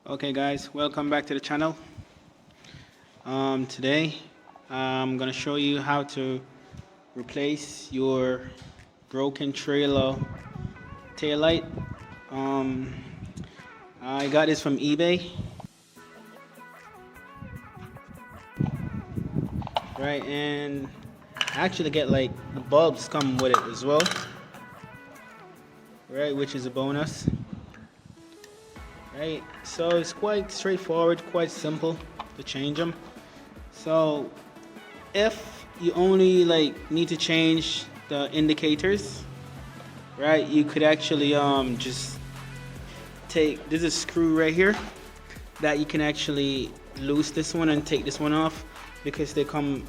Okay guys, welcome back to the channel. Today I'm gonna show you how to replace your broken trailer taillight. Um, I got this from eBay, right? And I actually get like the bulbs come with it as well, right? Which is a bonus, right? So it's quite straightforward, quite simple to change them. So if you only need to change the indicators, right, you could actually just take this is a screw right here that you can actually loose this one and take this one off because they come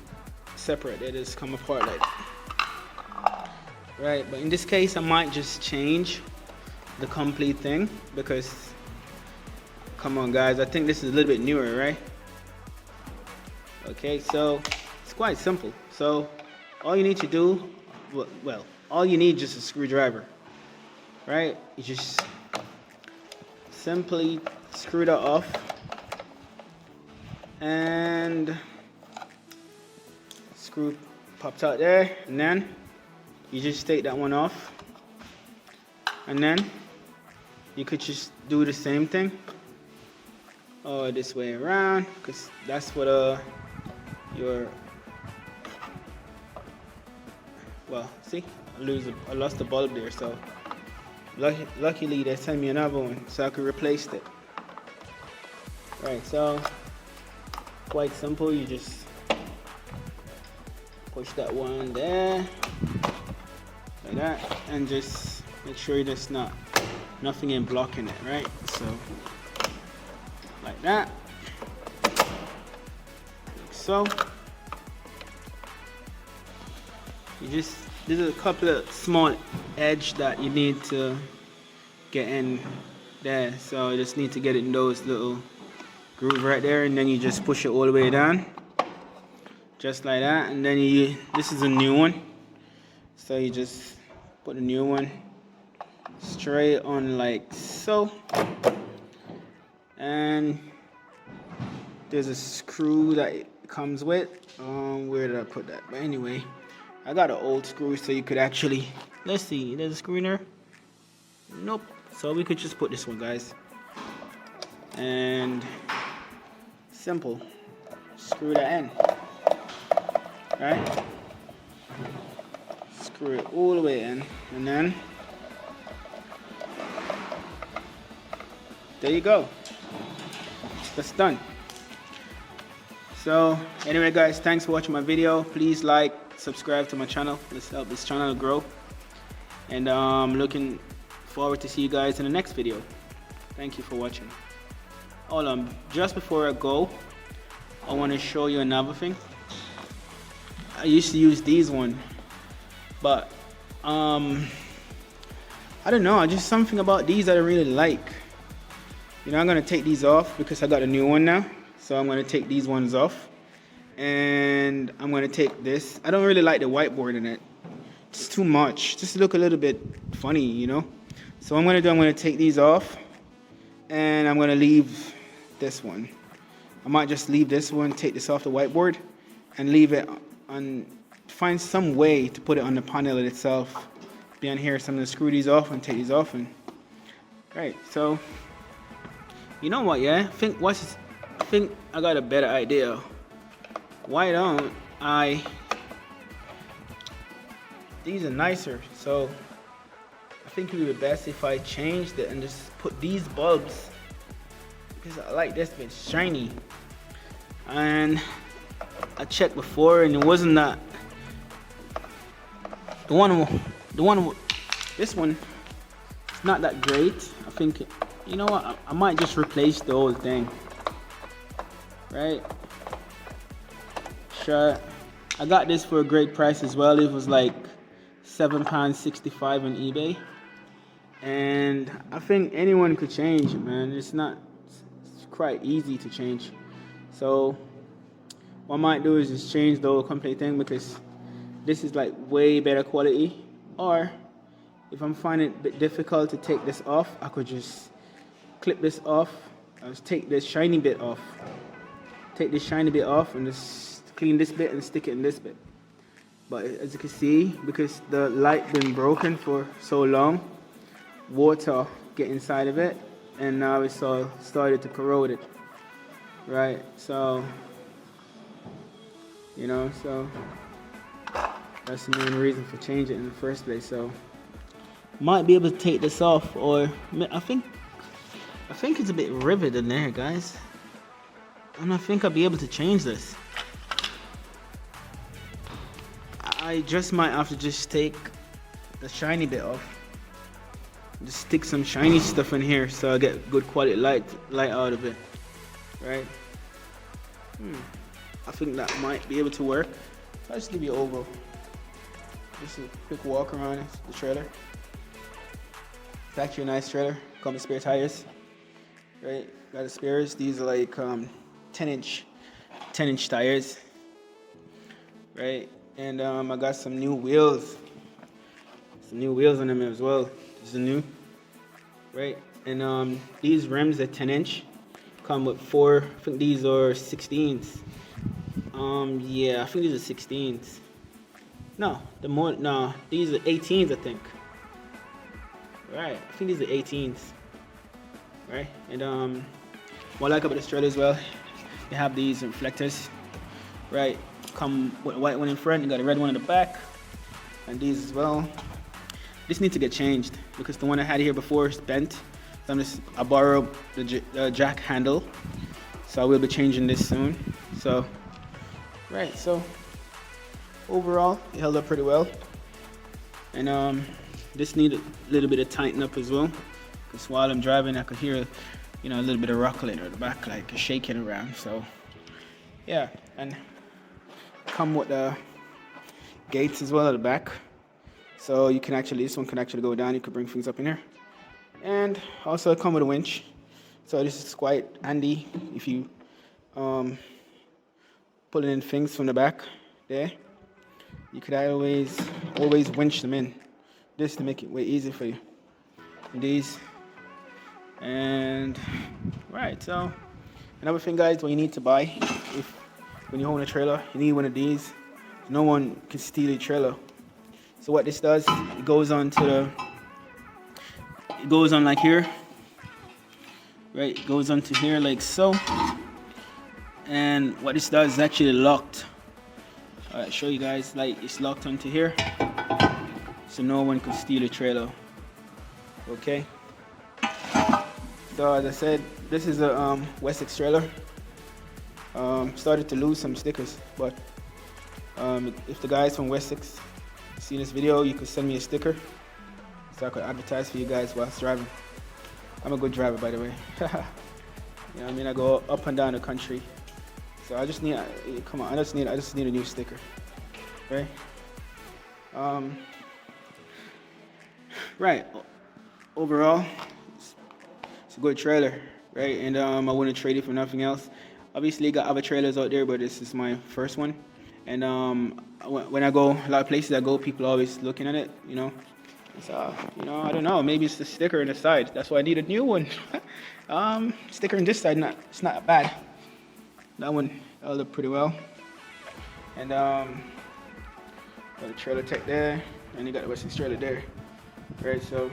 separate. They just come apart like that. Right, but in this case I might just change the complete thing because come on guys, I think this is a little bit newer, right? Okay, so it's quite simple. So all you need to do, well, all you need is just a screwdriver, right? You just simply screw that off, and screw pops out there, and then you just take that one off, and then you could just do the same thing this way around, because that's what your, well, see, I lost the bulb there, so luckily they sent me another one so I could replace it. Right, so quite simple. You just push that one there like that, and just make sure there's nothing in blocking it, right? So like that, like so. There's a couple of small edge that you need to get in there, so you just need to get it in those little groove right there, and then you just push it all the way down just like that, and then this is a new one, so you just put a new one straight on like so, and there's a screw that it comes with. Where did I put that? But anyway, I got an old screw, so you could actually, let's see, there's a screw in there. Nope. So we could just put this one, guys, and simple, screw that in, right? Screw it all the way in, and then there you go. That's done. So anyway guys, thanks for watching my video. Please like, subscribe to my channel. Let's help this channel grow, and I'm looking forward to see you guys in the next video. Thank you for watching. Hold on, just before I go, I want to show you another thing. I used to use these one, but I don't know, just something about these that I really like. You know, I'm gonna take these off because I got a new one now, so I'm gonna take these ones off, and I'm gonna take this. I don't really like the whiteboard in it. It's too much. Just look a little bit funny, you know. So what I'm gonna do, I'm gonna take these off, and I'm gonna leave this one. I might just leave this one, take this off the whiteboard, and leave it on. Find some way to put it on the panel itself. Down here, so I'm gonna screw these off and take these off, and right. So you know what? Yeah, I think I got a better idea. Why don't I? These are nicer, so I think it would be best if I changed it and just put these bulbs, because I like this bit shiny. And I checked before, and it wasn't that. This one, it's not that great. I think, you know what? I might just replace the whole thing, right? Sure. I got this for a great price as well. It was like £7.65 on eBay, and I think anyone could change it, man. It's quite easy to change. So what I might do is just change the whole complete thing, because this is like way better quality. Or if I'm finding it a bit difficult to take this off, I could just clip this off Just take this shiny bit off. Take this shiny bit off and just clean this bit and stick it in this bit. But as you can see, because the light been broken for so long, water get inside of it, and now it's all started to corrode it. Right, so you know, so that's the main reason for changing it in the first place. So might be able to take this off, or I think it's a bit riveted in there, guys. And I think I'll be able to change this. I just might have to just take the shiny bit off. Just stick some shiny stuff in here so I get good quality light out of it. Right? I think that might be able to work. So I'll just give you over. Just a quick walk around the trailer. It's actually a nice trailer. Comes with spare tires. Right? Got the spares. These are like 10-inch tires. Right? And I got some new wheels. Some new wheels on them as well. This is new. Right? And these rims are 10-inch. Come with 4, I think these are 16s. Yeah, I think these are 16s. No, these are 18s, I think. Right, I think these are 18s. Right, and what I like about this trailer as well, you have these reflectors. Right, come with a white one in front, you got a red one in the back, and these as well. This needs to get changed because the one I had here before is bent. So I borrowed the jack handle, so I will be changing this soon. So, right, so overall it held up pretty well, and this needed a little bit of tighten up as well, because while I'm driving I could hear, a little bit of rattling at the back, like shaking around. So, yeah, and come with the gates as well at the back, so you can actually, this one can actually go down. You could bring things up in here. And also come with a winch, so this is quite handy if you pulling in things from the back there. You could always winch them in, this to make it way easier for you. And these, and right. So another thing, guys, what you need to buy when you own a trailer, you need one of these. No one can steal your trailer. So what this does, it goes on like here, right? It goes onto here like so, and what this does is actually locked. All right, show you guys, like it's locked onto here, so no one can steal a trailer. Okay. So as I said, this is a Wessex trailer. Started to lose some stickers, but if the guys from Wessex see this video, you could send me a sticker, so I could advertise for you guys whilst driving. I'm a good driver, by the way. You know what I mean? I go up and down the country. So I just need, come on, I just need a new sticker, right? Right. Overall, it's a good trailer, right? And I wouldn't trade it for nothing else. Obviously, got other trailers out there, but this is my first one. And when I go, a lot of places I go, people are always looking at it, So, I don't know, maybe it's the sticker on the side. That's why I need a new one. Sticker on this side, it's not bad. That one held up pretty well. And got the trailer tech there, and you got the Wessex trailer there. Right, so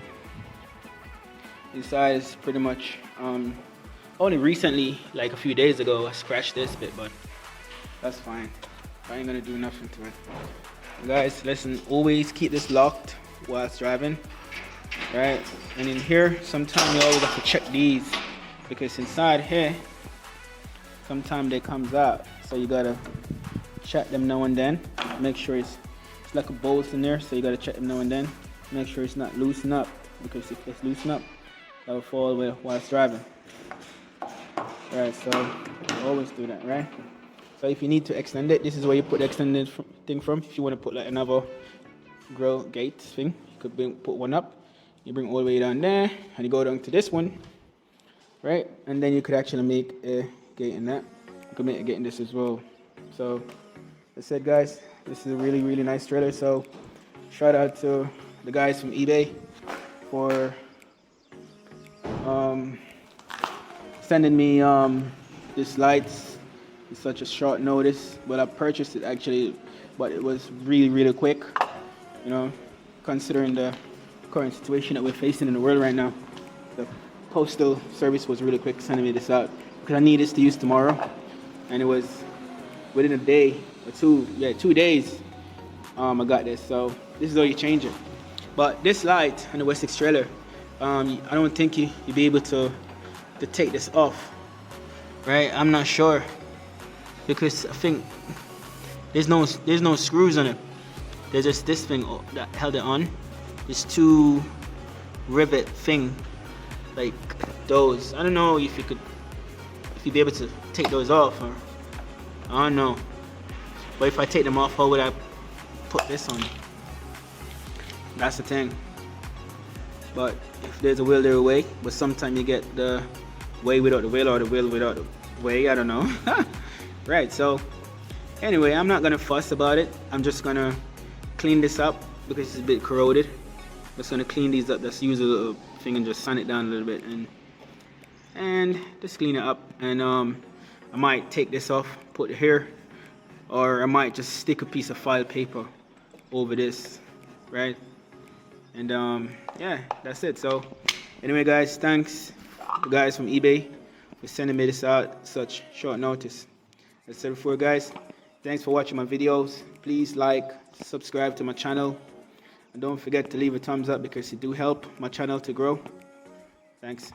inside is pretty much, only recently, like a few days ago, I scratched this bit, but that's fine. I ain't gonna do nothing to it. Guys, listen, always keep this locked whilst driving, right? And in here, sometimes you always have to check these, because inside here, sometimes they comes out, so you gotta check them now and then. Make sure it's like a bolt in there, so you gotta check them now and then. Make sure it's not loosen up, because if it's loosen up, that will fall away whilst driving. Right, so always do that, right? So if you need to extend it, this is where you put the extended thing from. If you want to put like another grill gate thing, you could put one up. You bring all the way down there, and you go down to this one, right? And then you could actually make a gate in that. You could make a gate in this as well. So, as I said, guys, this is a really, really nice trailer. So, shout out to the guys from eBay for sending me this lights in such a short notice. But I purchased it actually, but it was really quick. You know, considering the current situation that we're facing in the world right now. The postal service was really quick sending me this out because I need this to use tomorrow, and it was within a day or two. Yeah, 2 days. I got this. So this is how you change it. But this light on the Wessex trailer, I don't think you'll be able to take this off, right? I'm not sure because I think there's no screws on it. There's just this thing that held it on. There's two rivet thing like those. I don't know if you'd be able to take those off, or I don't know. But if I take them off, how would I put this on? That's the thing. But if there's a will, there's a way. But sometimes you get the way without the will, or the will without the way. I don't know. Right. So anyway, I'm not gonna fuss about it. I'm just gonna clean this up because it's a bit corroded. Just gonna clean these up. Just use a little thing and just sand it down a little bit and just clean it up. And I might take this off, put it here, or I might just stick a piece of file paper over this, right? And yeah, that's it. So anyway, guys, thanks the guys from eBay for sending me this out such short notice. As I said before, guys, thanks for watching my videos. Please like, subscribe to my channel, and don't forget to leave a thumbs up because it do help my channel to grow. Thanks.